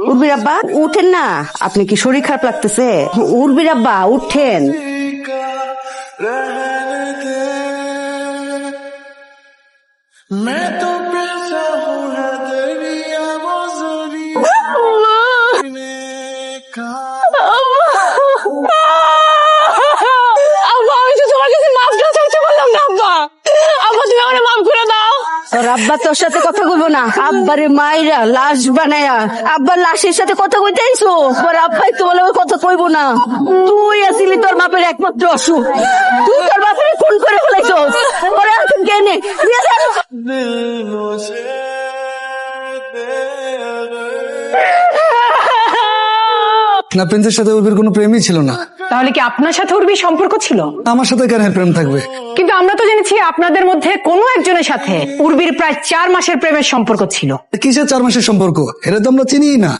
উর্বির আব্বা উঠেন না, আপনি কি শরীর খারাপ লাগতেছে? উর্বির আব্বা উঠেন। তোর আব্বা তোর সাথে কথা কইবো না, আব্বারে মাইরা লাশ বানায়া আব্বার লাশের সাথে কথা কইতে আইছো। তোর আব্বাই তো বলে কথা কইবো না। তুই আসিলি তোর বাপের একমাত্র অসুখ, তুই তোর বাপের খুন করে ফেলাইছো। ওরা এখন কেনে না, প্রিন্সের সাথে উর্বির কোনো প্রেমই ছিল না। তাহলে কি আপনার সাথে উর্বির সম্পর্ক ছিল? আমার সাথে কেন প্রেম থাকবে? কিন্তু আমরা তো জেনেছি আপনাদের মধ্যে কোনো একজনের সাথে উর্বির প্রায় 4 মাসের প্রেমের সম্পর্ক ছিল। কিসের 4 মাসের সম্পর্ক? এটা তো আমরা চিনিই না।